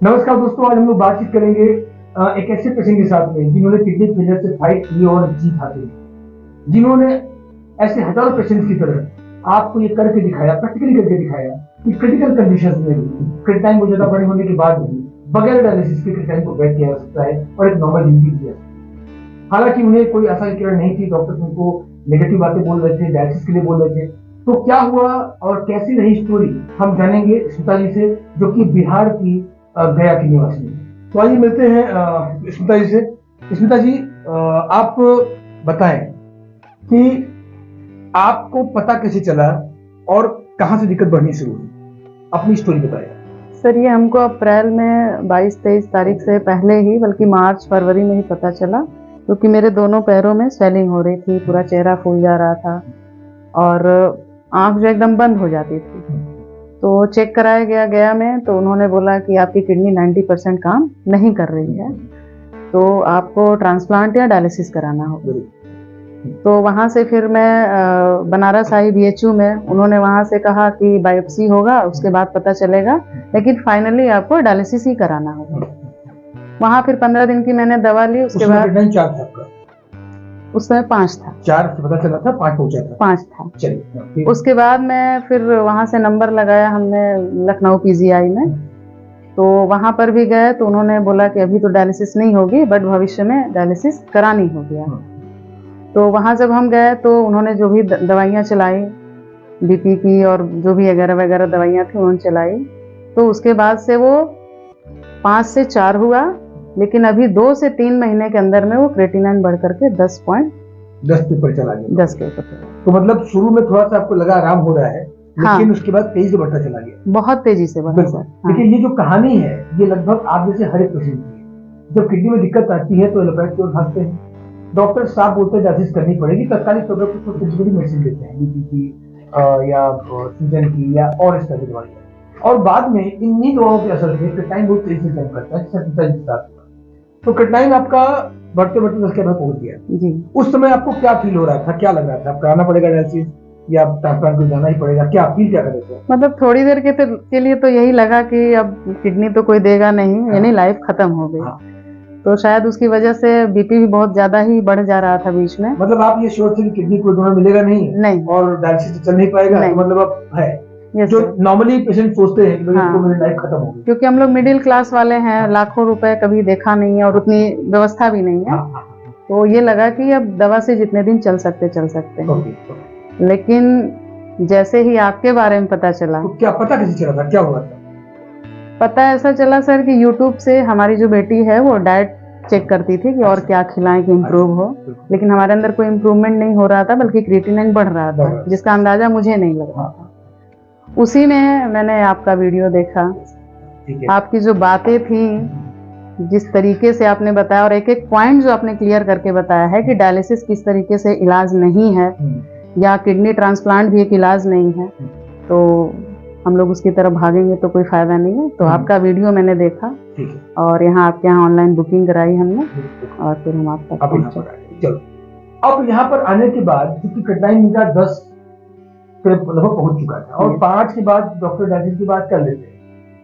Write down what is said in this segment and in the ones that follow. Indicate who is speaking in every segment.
Speaker 1: नमस्कार दोस्तों, आज हम लोग बातचीत करेंगे एक ऐसे पेशेंट के साथ में जिन्होंने किडनी फेलियर से फाइट की और जीत हासिल की, जिन्होंने ऐसे हजारों पेशेंट्स की तरह आपको ये करके दिखाया, प्रैक्टिकली करके दिखाया कि क्रिटिकल कंडीशंस में भी क्रिटाइन को ज्यादा बड़े होने के बाद भी बगैर डायलिसिस के क्रिटाइन को बैठ किया जा सकता है और एक नॉर्मल जिंदगी जी जा सकती है। हालांकि उन्हें कोई आशा की किरण नहीं थी, डॉक्टर्स उनको नेगेटिव बातें बोल रहे थे, डायलिसिस के लिए बोल रहे थे। तो क्या हुआ और कैसी रही स्टोरी हम जानेंगे स्मिता जी से, जो कि बिहार की गया की निवासी है। तो आइए मिलते हैं स्मिता जी से। स्मिता जी, आप बताएं कि आपको पता कैसे चला और कहां से दिक्कत बढ़नी शुरू हुई, अपनी स्टोरी बताएं।
Speaker 2: सर, ये हमको अप्रैल में 22-23 तारीख से पहले ही, बल्कि मार्च फरवरी में ही पता चला, क्योंकि मेरे दोनों पैरों में स्वेलिंग हो रही थी, पूरा चेहरा फूल जा रहा था और आंख जो एकदम बंद हो जाती थी। तो चेक कराया गया में, तो उन्होंने बोला कि आपकी किडनी 90% काम नहीं कर रही है, तो आपको ट्रांसप्लांट या डायलिसिस कराना होगा। तो वहाँ से फिर मैं बनारस आई BHU में, उन्होंने वहाँ से कहा कि बायोप्सी होगा, उसके बाद पता चलेगा, लेकिन फाइनली आपको डायलिसिस ही कराना होगा। वहाँ फिर 15 दिन की मैंने दवा ली। उसके बाद उस समय 5 था,
Speaker 1: 4 से पता चला था, 5 पहुंचा था,
Speaker 2: 5 था।
Speaker 1: चलिए,
Speaker 2: उसके बाद मैं फिर वहाँ से नंबर लगाया हमने लखनऊ PGI में, तो वहाँ पर भी गए तो उन्होंने बोला कि अभी तो डायलिसिस नहीं होगी, बट भविष्य में डायलिसिस करानी होगी। तो वहाँ जब हम गए तो उन्होंने जो भी दवाइयाँ चलाई, BP की और जो भी वगैरह वगैरह दवाइयाँ थी उन्होंने चलाई, तो उसके बाद से वो 5 से 4 हुआ, लेकिन अभी 2 से 3 महीने के अंदर में वो क्रेटिनाइन बढ़ करके 10
Speaker 1: के ऊपर चला गया।
Speaker 2: 10 के ऊपर।
Speaker 1: तो मतलब शुरू में थोड़ा सा आपको लगा आराम हो रहा है, लेकिन
Speaker 2: हाँ,
Speaker 1: उसके बाद तेजी से बढ़ता चला गया,
Speaker 2: बहुत तेजी से बढ़ा सर। हाँ।
Speaker 1: लेकिन ये जो कहानी है ये लगभग आप जैसे हर एक पेशेंट की है। जब किडनी में दिक्कत आती है तो एलोपैथ की ओर भागते हैं, डॉक्टर साफ बोलते हैं डायलिसिस करनी पड़ेगी, तत्कालिक तौर पर कुछ सिंथेटिक मेडिसिन देते हैं, BP की या सूजन की या और इस तरह की दवाइयाँ, और बाद में इन्हीं दवाओं के असर से क्रिटाइन बहुत तेजी से जम करता है, जैसे पिताजी के साथ हुआ। तो क्रिटाइन आपका बढ़ते बढ़ते 10 के बाद पहुंच गया जी। उस समय आपको क्या फील हो रहा था, क्या लग रहा था, अब कराना पड़ेगा डायलिसिस या ट्रांसप्लांट को जाना ही पड़ेगा, क्या फील क्या कर रहे थे?
Speaker 2: मतलब थोड़ी देर के लिए तो यही लगा कि अब किडनी तो कोई देगा नहीं, यानी लाइफ खत्म हो गई। तो शायद उसकी वजह से BP भी बहुत ज्यादा ही बढ़ जा रहा था बीच में।
Speaker 1: मतलब आप ये श्योर थे कि किडनी को डोनर मिलेगा नहीं और डायलिसिस चल नहीं पाएगा, तो मतलब अब है जो नॉर्मली पेशेंट सोचते हैं कि हाँ, मेरी लाइफ खत्म हो गई,
Speaker 2: क्योंकि हम लोग मिडिल क्लास वाले हैं, लाखों रुपए कभी देखा नहीं है और उतनी व्यवस्था भी नहीं है। तो ये लगा कि अब दवा से जितने दिन चल सकते हैं। लेकिन जैसे ही आपके बारे में पता चला,
Speaker 1: तो क्या पता कैसे चला था, क्या हुआ था?
Speaker 2: पता ऐसा चला सर कि YouTube से हमारी जो बेटी है वो डाइट चेक करती थी कि और क्या खिलाएं कि इम्प्रूव हो, लेकिन हमारे अंदर कोई इम्प्रूवमेंट नहीं हो रहा था, बल्कि क्रिएटिनिन बढ़ रहा था, जिसका अंदाजा मुझे नहीं लग रहा था। उसी में मैंने आपका वीडियो देखा, आपकी जो बातें थी, जिस तरीके से आपने बताया और एक एक पॉइंट जो आपने क्लियर करके बताया है कि डायलिसिस किस तरीके से इलाज नहीं है या किडनी ट्रांसप्लांट भी एक इलाज नहीं है, तो हम लोग उसकी तरफ भागेंगे तो कोई फायदा नहीं है। तो आपका वीडियो मैंने देखा और यहाँ आपके यहाँ ऑनलाइन बुकिंग कराई हमने और फिर हम आप तक पहुंचे।
Speaker 1: चलो, अब यहाँ पर आने के बाद क्योंकि क्रिटाइन का 10 लगभग पहुंच चुका था और 5 के बाद डॉक्टर डायलिसिस की बात कर लेते हैं,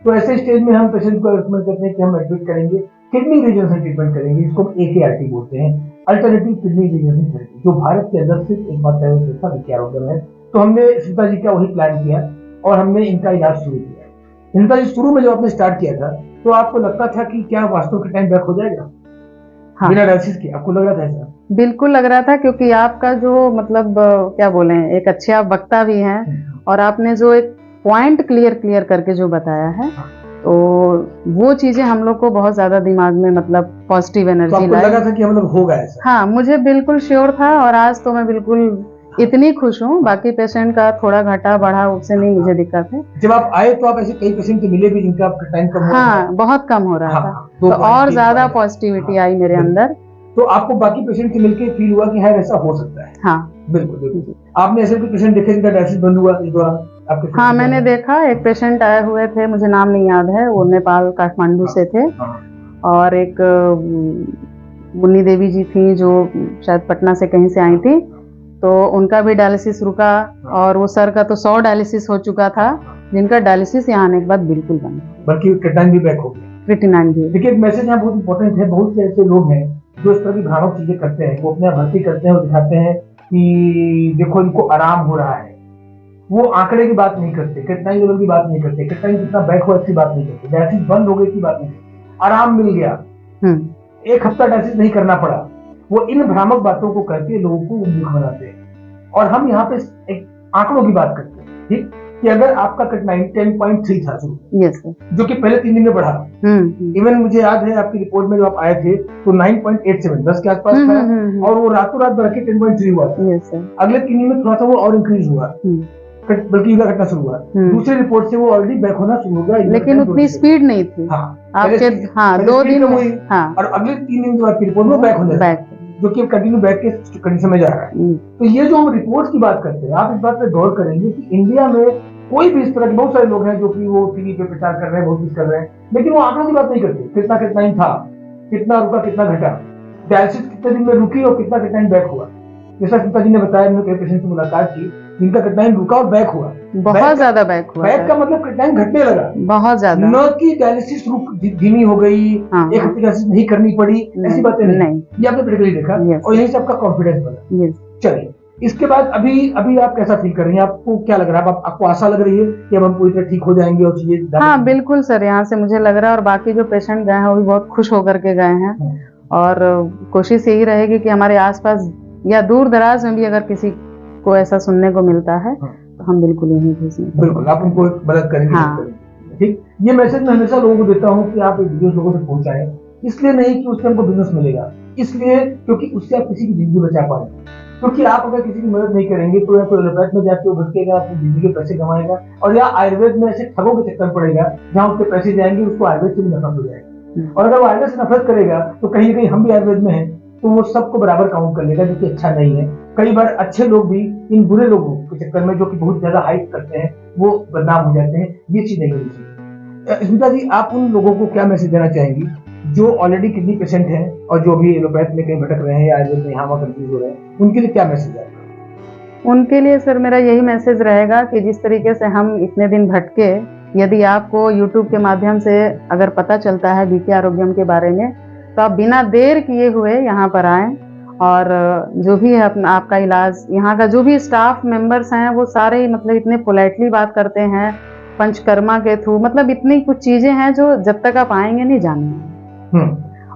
Speaker 1: तो ऐसे स्टेज में हम पेशेंट को रिकमेंड करते हैं कि हम एडमिट करेंगे, किडनी रीजनरेशन ट्रीटमेंट करेंगे, इसको AKRT बोलते हैं, अल्टरनेटिव किडनी रीजनरेशन थेरेपी, जो भारत के अंदर सिर्फ एकमात्र संस्था विज्ञान है। तो हमने स्मिता जी का वही प्लान किया और हमने इनका इलाज शुरू किया। स्मिता जी, शुरू में जब आपने स्टार्ट किया था तो आपको लगता था कि क्या वास्तव में टाइम बैक हो जाएगा? हाँ। बिना डायलिसिस के आपको लग रहा था ऐसा? बिल्कुल
Speaker 2: लग रहा था, क्योंकि आपका जो मतलब क्या बोले, एक अच्छे आप वक्ता भी हैं और आपने जो एक पॉइंट क्लियर करके जो बताया है, तो वो चीजें हम लोग को बहुत ज्यादा दिमाग में मतलब पॉजिटिव एनर्जी
Speaker 1: लगा था कि मतलब होगा ऐसा।
Speaker 2: हाँ, मुझे बिल्कुल श्योर था और आज तो मैं बिल्कुल इतनी खुश हूँ। बाकी पेशेंट का थोड़ा घटा बढ़ा उससे नहीं मुझे दिक्कत है।
Speaker 1: जब आप आए तो आप ऐसे कई पेशेंट से मिले भी जिनका टाइम कम हो रहा
Speaker 2: था, बहुत कम हो रहा था, तो और ज्यादा पॉजिटिविटी आई मेरे अंदर।
Speaker 1: तो आपको बाकी पेशेंट से मिलके फील हुआ कि हाँ ऐसा हो सकता है?
Speaker 2: हाँ,
Speaker 1: बिल्कुल। आपने ऐसे कोई पेशेंट देखे जिनका डायलिसिस बंद हुआ इस दौरान?
Speaker 2: हाँ, मैंने देखा, एक पेशेंट आए हुए थे, मुझे नाम नहीं याद है, वो नेपाल काठमांडू से थे, और एक मुन्नी देवी जी थी जो शायद पटना से कहीं से आई थी, तो उनका भी डायलिसिस रुका और वो सर का तो 100 डायलिसिस हो चुका था, जिनका डायलिसिस यहाँ आने के बाद बिल्कुल बंद,
Speaker 1: बल्कि क्रिटाइन भी बैक हो गया।
Speaker 2: क्रिएटिनिन भी।
Speaker 1: देखिए, एक मैसेज यहाँ बहुत इंपॉर्टेंट है। बहुत से ऐसे लोग हैं जो इस तरह की भ्रामक चीजें करते हैं, वो अपने आप भर्ती करते हैं और दिखाते हैं कि देखो इनको आराम हो रहा है। वो आंकड़े की बात नहीं करते, क्रिएटिनिन लेवल की बात नहीं करते, क्रिएटिनिन कितना बैक हुआ इसकी बात नहीं करते, डायलिसिस बंद हो गई की बात नहीं करते, आराम मिल गया, 1 हफ्ता डायलिसिस नहीं करना पड़ा। वो इन भ्रामक बातों को करके लोगों को मूर्ख बनाते हैं। और हम यहाँ पे एक आंकड़ों की बात करते हैं, ठीक, कि अगर आपका क्रिएटिनिन 10.3 था जो कि पहले 3 दिन में बढ़ा, इवन मुझे याद है आपकी रिपोर्ट में जब आप आए थे तो 9.87 10 के आसपास था, और वो रातों रात बढ़ के 10.3 हुआ था। अगले 3 दिन में थोड़ा सा वो और इंक्रीज हुआ, बल्कि युद्ध घटना शुरू हुआ। दूसरी रिपोर्ट से वो ऑलरेडी बैक होना शुरू हो गया,
Speaker 2: लेकिन उतनी स्पीड नहीं थी। आपके 2 दिन में,
Speaker 1: और अगले 3 दिन बाद की रिपोर्ट में बैक हो जाएगा, जो कि कंटिन्यू बैक के कंडीशन में जा रहा है। तो ये जो हम रिपोर्ट की बात करते हैं, आप इस बात पे गौर करेंगे कि इंडिया में कोई भी इस तरह के बहुत सारे लोग हैं जो कि वो टीवी पे प्रचार कर रहे हैं, बहुत कुछ कर रहे हैं, लेकिन वो आंकड़ों की बात नहीं करते। कितना क्रिएटिनिन था, कितना रुका, कितना घटा, डायलिसिस कितने दिन में रुकी और कितना क्रिएटिनिन बैक हुआ। जैसा सीता जी ने बताया, मैंने कई पेशेंट से मुलाकात की जिनका क्रिएटिनिन रुका और बैक हुआ,
Speaker 2: बहुत ज्यादा बैक हुआ।
Speaker 1: बैक का मतलब क्रिएटिनिन घटने लगा बहुत ज्यादा, न कि डायलिसिस धीमी हो गई, एक हफ्ते डायलिसिस नहीं करनी पड़ी, ऐसी बातें नहीं। ये आपने प्रैक्टिकली देखा और यही से आपका कॉन्फिडेंस बना। चलिए, इसके बाद अभी आप कैसा फील कर रही हैं? आपको क्या लग रहा है? आपको आशा लग रही है कि अब हम पूरी तरह ठीक हो जाएंगे और चीजें?
Speaker 2: हाँ बिल्कुल सर, यहाँ से मुझे लग रहा है, और बाकी जो पेशेंट गए हैं वो भी बहुत खुश होकर के गए हैं। और कोशिश यही रहेगी कि हमारे आसपास या दूर दराज में भी अगर किसी को ऐसा सुनने को मिलता है तो हम बिल्कुल यही भेजेंगे।
Speaker 1: बिल्कुल, आप उनको मदद करेंगे। ठीक, ये मैसेज मैं हमेशा लोगों को देता हूँ कि आप एक वीडियो लोगों तक पहुंचाएं, इसलिए नहीं कि उससे हमको बिजनेस मिलेगा, इसलिए क्योंकि उससे आप किसी की जिंदगी बचा पाए। क्योंकि आप अगर किसी की मदद नहीं करेंगे तो या तो एलोपैथ में जाके वो भटकेगा, अपनी जिंदगी के पैसे कमाएगा, और या आयुर्वेद में ऐसे ठगों के चक्कर पड़ेगा जहाँ उसके पैसे जाएंगे, उसको आयुर्वेद से भी नफरत हो जाएगा। और अगर वो आयुर्वेद से नफरत करेगा तो कहीं ना कहीं हम भी आयुर्वेद में हैं, तो वो सबको बराबर काउंट कर लेगा, जो कि अच्छा नहीं है। कई बार अच्छे लोग भी इन बुरे लोगों के चक्कर में, जो कि बहुत ज्यादा हाइप करते हैं, वो बदनाम हो जाते हैं। ये चीज नहीं होनी चाहिए। स्मिता जी, आप उन लोगों को क्या मैसेज देना चाहेंगी जो ऑलरेडी किडनी पेशेंट हैं और जो भी एलोपैथ में कहीं भटक रहे हैं या आयुर्वेद में यहाँ वहाँ कंफ्यूज हो रहे हैं, उनके लिए क्या मैसेज है?
Speaker 2: उनके लिए सर मेरा यही मैसेज रहेगा कि जिस तरीके से हम इतने दिन भटके, यदि आपको यूट्यूब के माध्यम से अगर पता चलता है बीके आरोग्यम के बारे में, तो आप बिना देर किए हुए यहाँ पर आएँ। और जो भी है आपका इलाज, यहाँ का जो भी स्टाफ मेंबर्स हैं वो सारे मतलब इतने पोलाइटली बात करते हैं, पंचकर्मा के थ्रू, मतलब इतनी कुछ चीजें हैं जो जब तक आप आएंगे नहीं जानेंगे।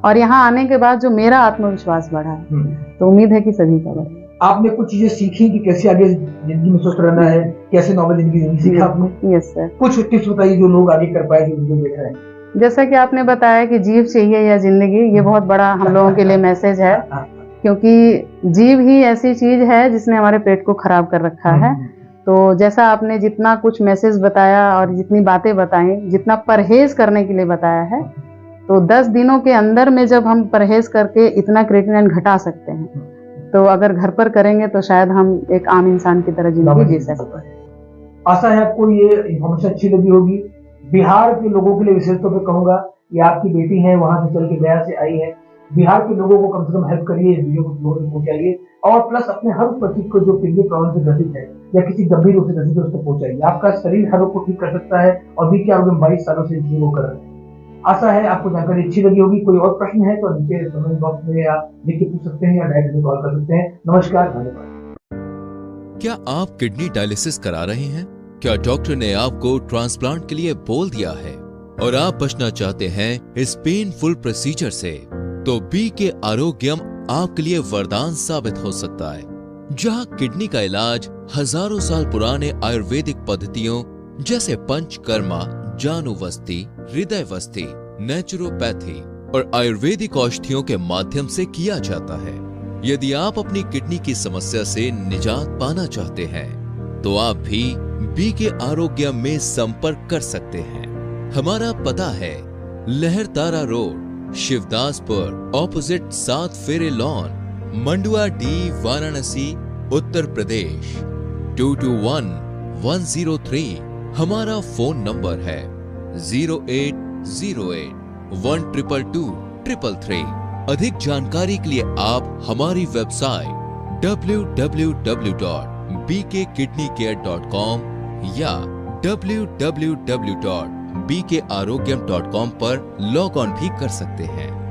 Speaker 2: और यहाँ आने के बाद जो मेरा आत्मविश्वास बढ़ा है, तो उम्मीद है कि सभी का बढ़े।
Speaker 1: आपने कुछ चीजें सीखी कि कैसे आगे जिंदगी में स्वस्थ रहना है, कैसे नॉर्मल जिंदगी सीखा आपने?
Speaker 2: Yes sir.
Speaker 1: कुछ टिप्स बताइए जो लोग आगे कर पाए, जो वीडियो देख रहे हैं।
Speaker 2: जैसा कि आपने बताया कि जीव चाहिए या जिंदगी, ये बहुत बड़ा हम लोगों के लिए मैसेज है, क्योंकि जीव ही ऐसी चीज है जिसने हमारे पेट को खराब कर रखा है। तो जैसा आपने जितना कुछ मैसेज बताया और जितनी बातें बताई, जितना परहेज करने के लिए बताया है, तो 10 दिनों के अंदर में जब हम परहेज करके इतना क्रिएटिनिन घटा सकते हैं, तो अगर घर पर करेंगे तो शायद हम एक आम इंसान की तरह जिंदगी जी सकते हैं।
Speaker 1: आशा है आपको ये इन्फॉर्मेशन अच्छी लगी होगी। बिहार के लोगों के लिए विशेष तौर पर कहूंगा कि आपकी बेटी है, वहां से चल के गया से आई है, बिहार के लोगों को कम से कम हेल्प करिए, वीडियो को लोगों तक पहुंचाइए, और प्लस अपने हर उस व्यक्ति को जो किडनी प्रॉब्लम से ग्रसित है या किसी गंभीर रूप से ग्रसित है उसको पहुंचाइए। आपका शरीर हर रोग को ठीक कर सकता है, और बीके आरोग्यम 22 सालों से वो कर रहे हैं। आशा है आपको जानकारी अच्छी लगी होगी। कोई और प्रश्न है तो नीचे कमेंट बॉक्स में आप लिख के पूछ सकते हैं या डायरेक्ट कॉल कर सकते हैं। नमस्कार, धन्यवाद।
Speaker 3: क्या आप किडनी डायलिसिस करा रहे हैं? क्या डॉक्टर ने आपको ट्रांसप्लांट के लिए बोल दिया है और आप बचना चाहते हैं इस पेनफुल प्रोसीजर से? तो बीके आरोग्यम आपके लिए वरदान साबित हो सकता है, जहां किडनी का इलाज हजारों साल पुराने आयुर्वेदिक पद्धतियों जैसे पंचकर्मा, जानुवस्ती, हृदयवस्ती, नेचुरोपैथी और आयुर्वेदिक औषधियों के माध्यम से किया जाता है। यदि आप अपनी किडनी की समस्या से निजात पाना चाहते हैं, तो आप भी बीके आरोग्यम में संपर्क कर सकते हैं। हमारा पता है लहरतारा रोड, शिवदासपुर, ऑपोजिट 7 फेरे लॉन, मंडुआ डी, वाराणसी, उत्तर प्रदेश 221103। हमारा फोन नंबर है 0808122233। अधिक जानकारी के लिए आप हमारी वेबसाइट www.bkkidneycare.com या www.bkkidneycare.com bkarogyam.com पर लॉग ऑन भी कर सकते हैं।